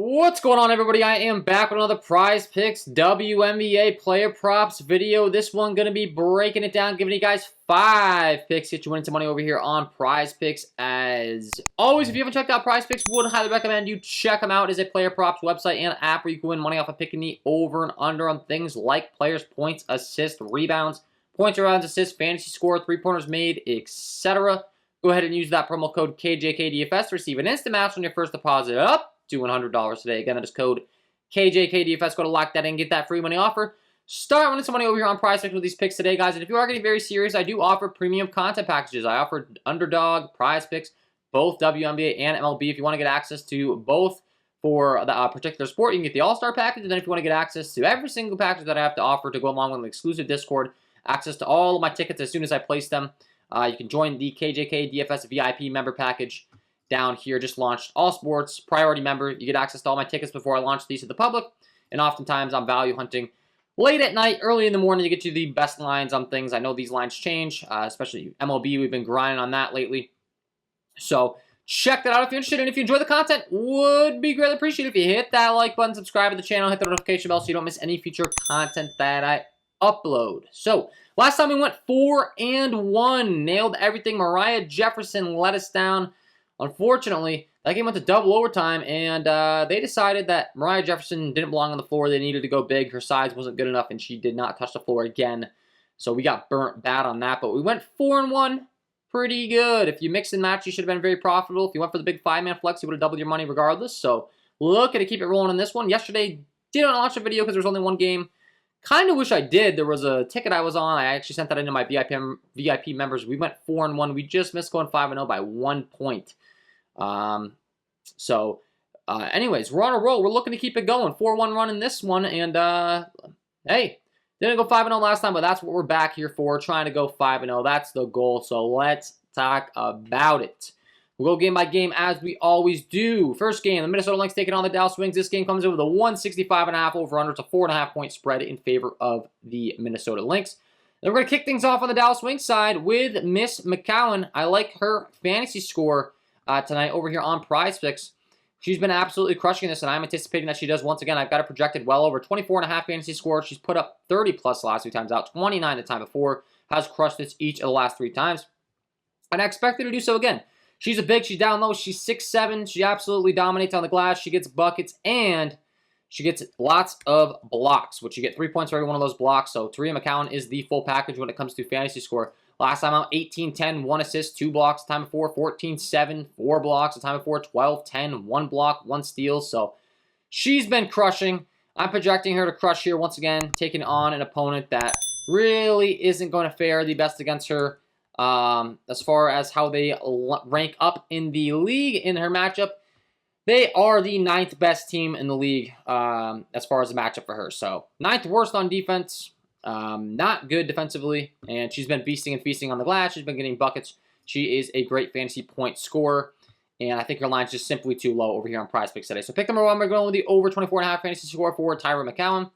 What's going on, everybody? I am back with another Prizepicks WNBA player props video. This one going to be breaking it down, giving you guys 5 picks, get you winning some money over here on Prizepicks. As always, if you haven't checked out Prizepicks, would highly recommend you check them out. It is a player props website and app where you can win money off of picking the over and under on things like players' points, assists, rebounds, points, rebounds, assists, fantasy score, three-pointers made, etc. Go ahead and use that promo code KJK DFS to receive an instant match on your first deposit up to $100 today. Again, that is code KJK DFS. Go to lock that in, get that free money offer. Start winning some money over here on Prizepicks with these picks today, guys. And if you are getting very serious, I do offer premium content packages. I offer Underdog, Prizepicks, both WNBA and MLB. If you want to get access to both for the particular sport, you can get the All-Star package. And then if you want to get access to every single package that I have to offer to go along with an exclusive Discord, access to all of my tickets as soon as I place them, you can join the KJK DFS VIP member package down here. Just launched all sports, priority member. You get access to all my tickets before I launch these to the public. And oftentimes I'm value hunting late at night, early in the morning to get you the best lines on things. I know these lines change, especially MLB. We've been grinding on that lately. So check that out if you're interested. And if you enjoy the content, would be greatly appreciated if you hit that like button, subscribe to the channel, hit the notification bell so you don't miss any future content that I upload. So last time we went 4-1, nailed everything. Mariah Jefferson let us down. Unfortunately, that game went to double overtime, and they decided that Mariah Jefferson didn't belong on the floor. They needed to go big. Her size wasn't good enough, and she did not touch the floor again. So we got burnt bad on that, but we went 4-1. Pretty good. If you mix and match, you should have been very profitable. If you went for the big 5-man flex, you would have doubled your money regardless. So looking to keep it rolling on this one. Yesterday, didn't launch a video because there was only one game. Kind of wish I did. There was a ticket I was on. I actually sent that into my VIP members. We went 4-1. We just missed going 5-0 by 1 point. Anyways, we're on a roll. We're looking to keep it going. 4-1 run in this one. And, hey, didn't go 5-0 last time, but that's what we're back here for. Trying to go 5-0. That's the goal. So let's talk about it. We'll go game by game as we always do. First game, the Minnesota Lynx taking on the Dallas Wings. This game comes in with a 165.5 over-under. It's a 4.5-point spread in favor of the Minnesota Lynx. Then we're going to kick things off on the Dallas Wings side with Miss McCowan. I like her fantasy score tonight over here on Prizepicks. She's been absolutely crushing this, and I'm anticipating that she does once again. I've got her projected well over 24.5 fantasy score. She's put up 30-plus the last 2 times out, 29 the time before, has crushed this each of the last 3 times. And I expect her to do so again. She's a big, she's down low, she's 6'7". She absolutely dominates on the glass. She gets buckets, and she gets lots of blocks, which you get 3 points for every one of those blocks. So Taria McCowan is the full package when it comes to fantasy score. Last time out, 18-10, 1 assist, 2 blocks. The time before, 14-7, 4 blocks. The time before, 12-10, 1 block, 1 steal. So she's been crushing. I'm projecting her to crush here once again, taking on an opponent that really isn't going to fare the best against her as far as how they rank up in the league in her matchup. They are the 9th best team in the league as far as the matchup for her. So 9th worst on defense. Not good defensively, and she's been beasting and feasting on the glass. She's been getting buckets. She is a great fantasy point scorer, and I think her line's just simply too low over here on Prizepicks today. So pick number 1, we're going with the over 24.5 fantasy score for Taria McCowan.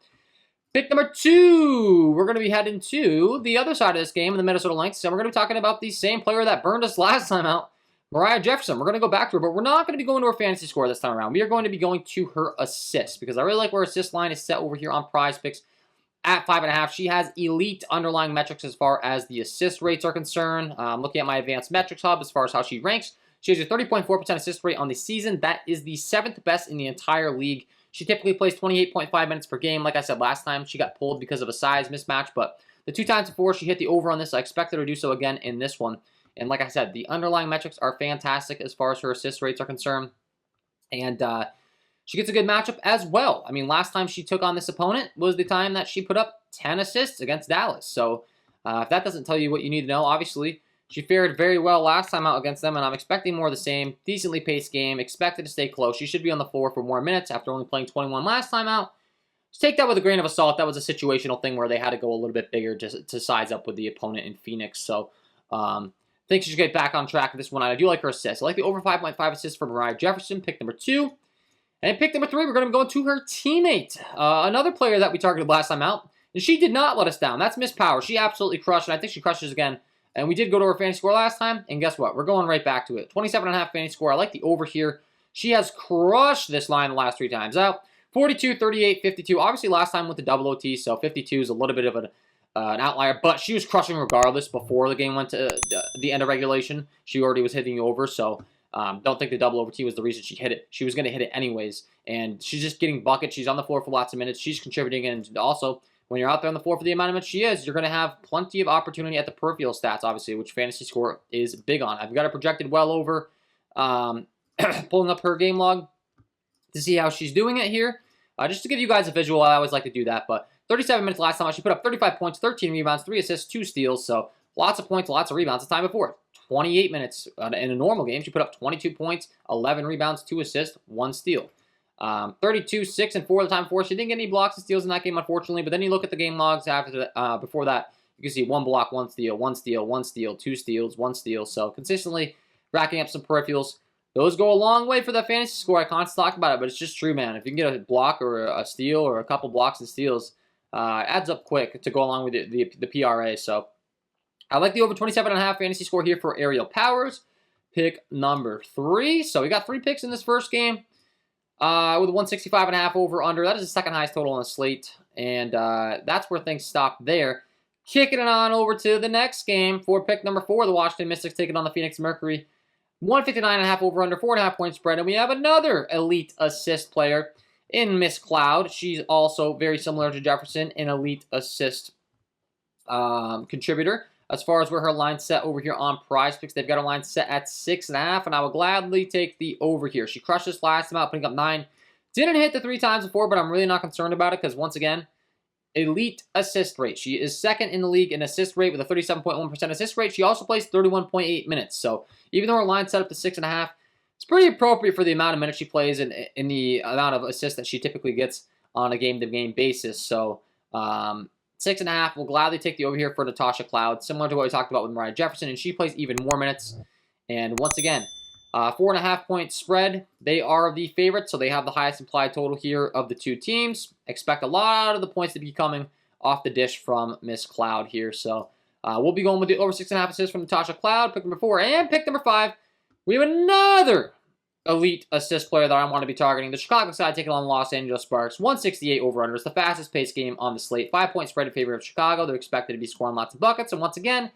Pick number 2, we're going to be heading to the other side of this game in the Minnesota Lynx, and we're going to be talking about the same player that burned us last time out, Mariah Jefferson. We're going to go back to her, but we're not going to be going to her fantasy score this time around. We are going to be going to her assists, because I really like where her assist line is set over here on Prizepicks. At 5.5, she has elite underlying metrics as far as the assist rates are concerned. Looking at my advanced metrics hub as far as how she ranks, she has a 30.4% assist rate on the season. That is the 7th best in the entire league. She typically plays 28.5 minutes per game. Like I said last time, she got pulled because of a size mismatch, but the 2 times before she hit the over on this, I expected her to do so again in this one. And like I said, the underlying metrics are fantastic as far as her assist rates are concerned. And she gets a good matchup as well. I mean, last time she took on this opponent was the time that she put up 10 assists against Dallas. So if that doesn't tell you what you need to know, obviously she fared very well last time out against them, and I'm expecting more of the same. Decently paced game, expected to stay close. She should be on the floor for more minutes after only playing 21 last time out. Just take that with a grain of salt. That was a situational thing where they had to go a little bit bigger to size up with the opponent in Phoenix. So I think she should get back on track with this one. I do like her assists. I like the over 5.5 assists for Mariah Jefferson, pick number 2. And pick number 3, we're going to be going to her teammate. Another player that we targeted last time out. And she did not let us down. That's Miss Power. She absolutely crushed, and I think she crushes again. And we did go to her fantasy score last time, and guess what? We're going right back to it. 27.5 fantasy score. I like the over here. She has crushed this line the last 3 times out. 42, 38, 52. Obviously, last time with the double OT, so 52 is a little bit of an outlier, but she was crushing regardless before the game went to the end of regulation. She already was hitting you over, so don't think the double OT was the reason she hit it. She was going to hit it anyways, and she's just getting buckets. She's on the floor for lots of minutes. She's contributing, and also, when you're out there on the floor for the amount of minutes she is, you're going to have plenty of opportunity at the peripheral stats, obviously, which fantasy score is big on. I've got her projected well over, pulling up her game log to see how she's doing it here. Just to give you guys a visual, I always like to do that, but 37 minutes last time, she put up 35 points, 13 rebounds, 3 assists, 2 steals, so lots of points, lots of rebounds. The time before, 28 minutes in a normal game, she put up 22 points, 11 rebounds, 2 assists, 1 steal. 32, 6, and 4 the time before. She didn't get any blocks and steals in that game, unfortunately, but then you look at the game logs after before that, you can see 1 block, 1 steal, 1 steal, 1 steal, 2 steals, 1 steal, so consistently racking up some peripherals. Those go a long way for the fantasy score. I constantly talk about it, but it's just true, man. If you can get a block or a steal or a couple blocks and steals, it adds up quick to go along with the PRA. So I like the over 27.5 fantasy score here for Aerial Powers. Pick number 3. So we got 3 picks in this first game with a 165.5 over under. That is the second highest total on the slate, and that's where things stop there. Kicking it on over to the next game for pick number 4, the Washington Mystics taking on the Phoenix Mercury. 159.5 over under, 4.5 point spread, and we have another elite assist player in Miss Cloud. She's also very similar to Jefferson, an elite assist contributor. As far as where her line's set over here on Prizepicks, they've got a line set at 6.5, and I would gladly take the over here. She crushed this last time out, putting up 9. Didn't hit the 3 times before, but I'm really not concerned about it because, once again, elite assist rate. She is second in the league in assist rate with a 37.1% assist rate. She also plays 31.8 minutes. So even though her line's set up to 6.5, it's pretty appropriate for the amount of minutes she plays and in the amount of assists that she typically gets on a game-to-game basis. So 6.5, we'll gladly take the over here for Natasha Cloud, similar to what we talked about with Mariah Jefferson, and she plays even more minutes. And once again, 4.5 point spread. They are the favorites, so they have the highest implied total here of the 2 teams. Expect a lot of the points to be coming off the dish from Miss Cloud here. So we'll be going with the over 6.5 assists from Natasha Cloud, pick number 4. And pick number 5, we have another elite assist player that I want to be targeting. The Chicago side taking on Los Angeles Sparks. 168 over under. It's the fastest paced game on the slate. 5 point spread in favor of Chicago. They're expected to be scoring lots of buckets. And once again,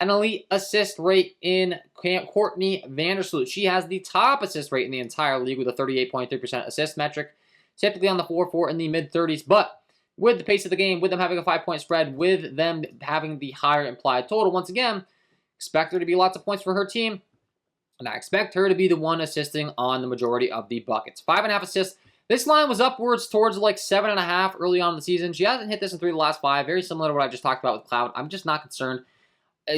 an elite assist rate in Courtney Vandersloot. She has the top assist rate in the entire league with a 38.3% assist metric. Typically on the floor for in the mid-30s, but with the pace of the game, with them having a 5-point spread, with them having the higher implied total, once again, expect there to be lots of points for her team, and I expect her to be the one assisting on the majority of the buckets. 5.5 assists. This line was upwards towards like 7.5 early on in the season. She hasn't hit this in 3 of the last 5. Very similar to what I just talked about with Cloud. I'm just not concerned.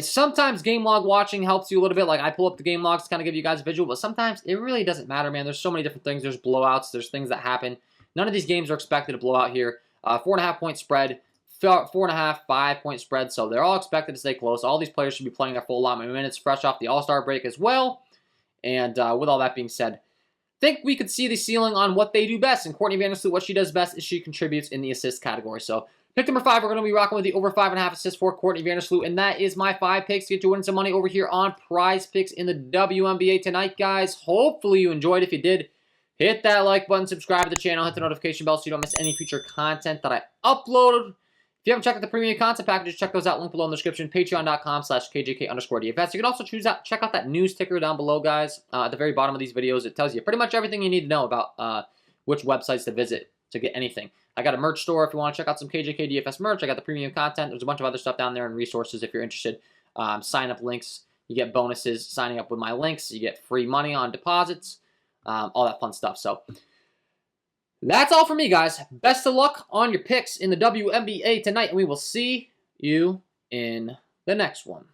Sometimes game log watching helps you a little bit. Like I pull up the game logs to kind of give you guys a visual, but sometimes it really doesn't matter, man. There's so many different things. There's blowouts. There's things that happen. None of these games are expected to blow out here. 4.5 point spread, 4.5, 5 point spread. So they're all expected to stay close. All these players should be playing their full allotment of minutes, fresh off the All-Star break as well. And with all that being said, I think we could see the ceiling on what they do best. And Courtney Vandersloot, what she does best is she contributes in the assist category. So pick number 5, we're going to be rocking with the over 5.5 assists for Courtney Vandersloot, and that is my 5 picks to get you winning some money over here on Prizepicks in the WNBA tonight, guys. Hopefully you enjoyed. If you did, hit that like button, subscribe to the channel, hit the notification bell so you don't miss any future content that I upload. If you haven't checked out the premium content packages, check those out. Link below in the description. Patreon.com/KJK_DFS. You can also check out that news ticker down below, guys. At the very bottom of these videos, it tells you pretty much everything you need to know about which websites to visit to get anything. I got a merch store if you want to check out some KJK DFS merch. I got the premium content. There's a bunch of other stuff down there and resources if you're interested. Sign up links. You get bonuses signing up with my links. You get free money on deposits. All that fun stuff. So that's all for me, guys. Best of luck on your picks in the WNBA tonight, and we will see you in the next one.